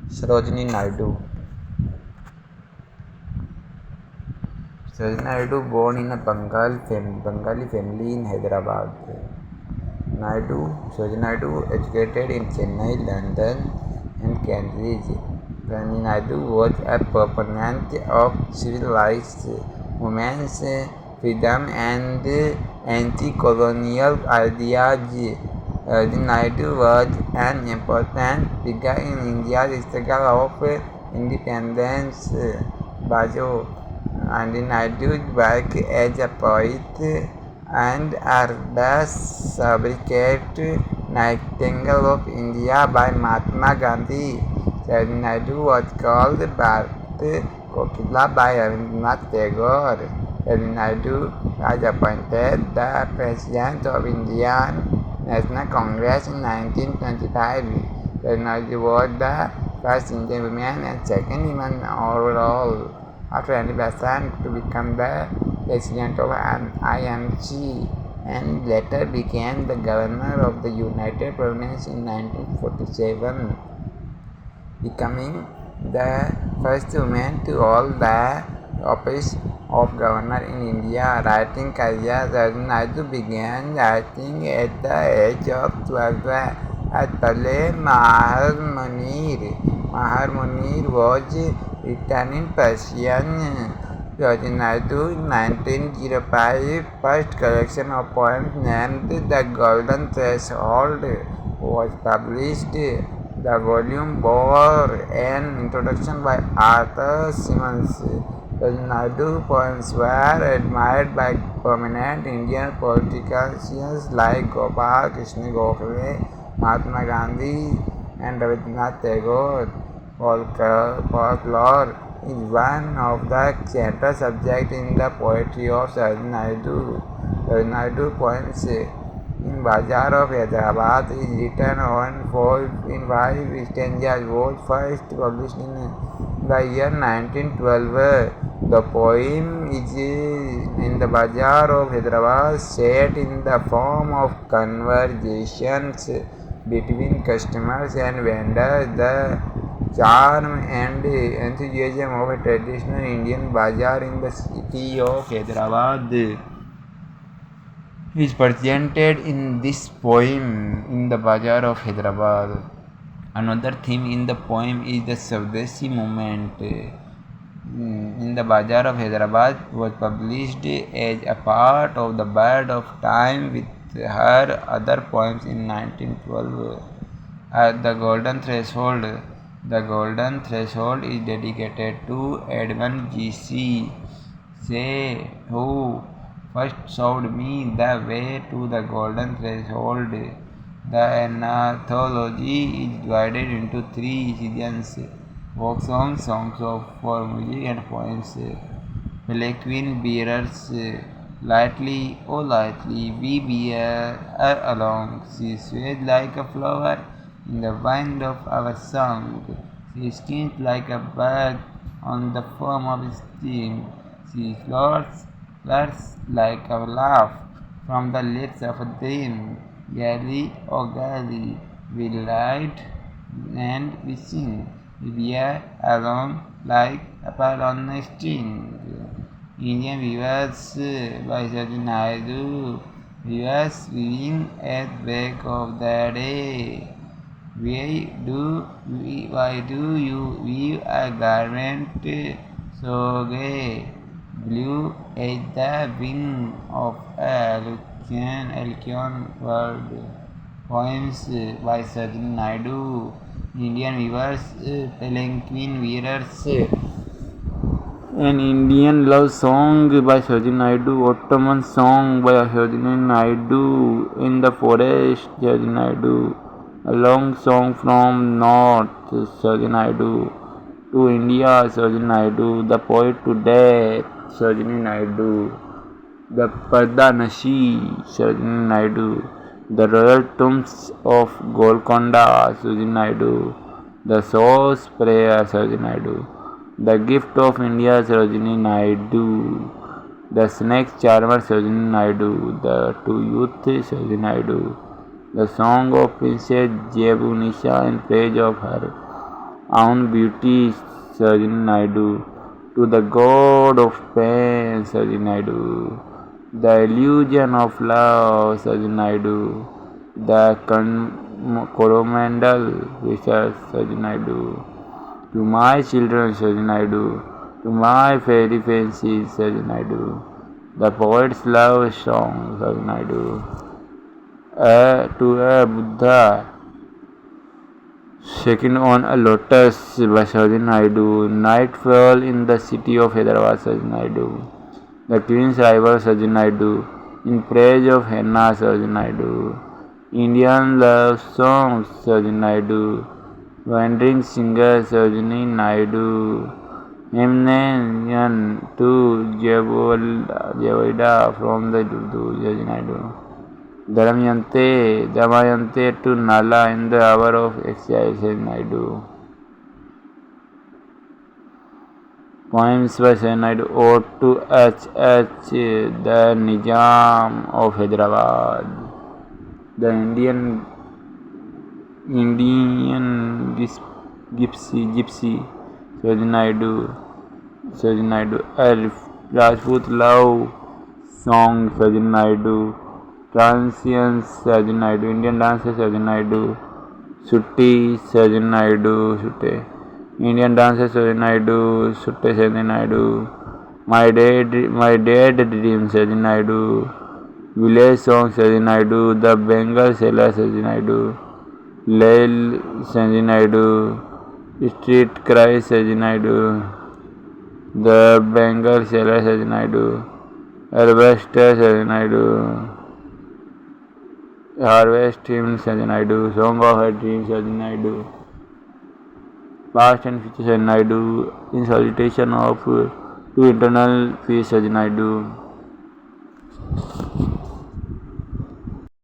Sarojini Naidu. Sarojini Naidu born in a Bengali family in Hyderabad. Sarojini Naidu educated in Chennai, London and Cambridge. Sarojini Naidu was a proponent of civil rights, women's freedom and anti-colonial ideas. Sarojini Naidu was an important figure in India's struggle of independence. Bajo and Naidu's work as a poet and artist celebrated Nightingale of India by Mahatma Gandhi. Sarojini Naidu was called Bharat Kokila by Rabindranath Tagore. Sarojini Naidu was appointed the President of Indian National Congress in 1925. Sarojini Naidu was the first Indian woman and second woman overall after independence to become the president of IMC and later became the governor of the United Province in 1947, becoming the first woman to hold the office of governor in India. Writing career, Sarojini Naidu began writing at the age of 12 at Pale Mahar Munir was written in Persian. Sarojini Naidu in 1905 first collection of poems named The Golden Threshold was published. The volume bore an introduction by Arthur Symons. Sarojini Naidu's poems were admired by prominent Indian politicians like Gopal Krishna Gokhale, Mahatma Gandhi and Rabindranath Tagore. Folklore is one of the central subjects in the poetry of Sarojini Naidu. Sarojini Naidu's poems in Bazaar of Hyderabad is written in 5 stanzas, was first published in the year 1912. The poem is in the Bazaar of Hyderabad set in the form of conversations between customers and vendors. The charm and enthusiasm of a traditional Indian bazaar in the city of Hyderabad is presented in this poem in the Bazaar of Hyderabad. Another theme in the poem is the Swadeshi movement. In the Bazaar of Hyderabad was published as a part of the Bird of Time with her other poems in 1912. At the Golden Threshold. The Golden Threshold is dedicated to Edmund G.C. Say, who first showed me the way to the Golden Threshold. The anthology is divided into 3 seasons: folk songs, songs for music and poems. Palanquin bearers, lightly, oh lightly, we bear her along. She sways like a flower in the wind of our song. She skins like a bird on the foam of steam. She flirts like a laugh from the lips of a dream. Galley, oh galley, we ride and we sing. We are alone like a pearl on a string. Indian viewers by Sarojini Naidu. Viewers viewing at break of the day. Why do you weave a garment so gay, blue as the wing of a Alcyon bird? Poems by Sarojini Naidu. Indian weavers, palanquin wearers. An Indian love song by Sarojini Naidu. Ottoman song by Sarojini Naidu. In the forest, Sarojini Naidu. A long song from North, Sarojini Naidu. To India, Sarojini Naidu. The poet to death, Sarojini Naidu. The Pardanashi, Sarojini Naidu. The royal tombs of Golconda, Sarojini Naidu. The Source Prayer, Sarojini Naidu. The Gift of India, Sarojini Naidu. The Snake Charmer, Sarojini Naidu. The To Youth, Sarojini Naidu. The Song of Princess Jebunisha in praise of her own beauty, Sarojini Naidu, to the god of pain, Sarojini Naidu, the illusion of love, Sarojini Naidu, the coromandal research, Sarojini Naidu, to my children, Sarojini Naidu, to my fairy fancies, Sarojini Naidu, the poet's love song, Sarojini Naidu, to a Buddha, shaking on a lotus by Sarojini Naidu, nightfall in the city of Hyderabad, Sarojini Naidu, the Queen's rival, Sarojini Naidu, in praise of Henna, Sarojini Naidu, Indian love songs, Sarojini Naidu, wandering singer, Sarojini Naidu, hymn to Jevoida from the Urdu, Sarojini Naidu. Damayanti to Nala in the hour of exile, Sarojini Naidu. Poems by Sarojini Naidu. Ode to H.H. the Nizam of Hyderabad. The Indian gypsy, Sarojini Naidu. A Rajput love song, Sarojini Naidu. Transience, Sarojini Naidu. Indian dancer, Sarojini Naidu. Sutti, Sarojini Naidu. Sutte. Indian dancer, Sarojini Naidu. Sutte, Sarojini Naidu. My dead dream, Sarojini Naidu. Village song, Sarojini Naidu. The Bengal sailor, Sarojini Naidu. Lail, Sarojini Naidu. Street cry, Sarojini Naidu. The Bengal sailor, Sarojini Naidu. Harvester, Sarojini Naidu. Harvest hymn, Sarojini Naidu. Song of her dreams, Sarojini Naidu. Past and future, Sarojini Naidu. In salutation of to internal peace, Sarojini Naidu.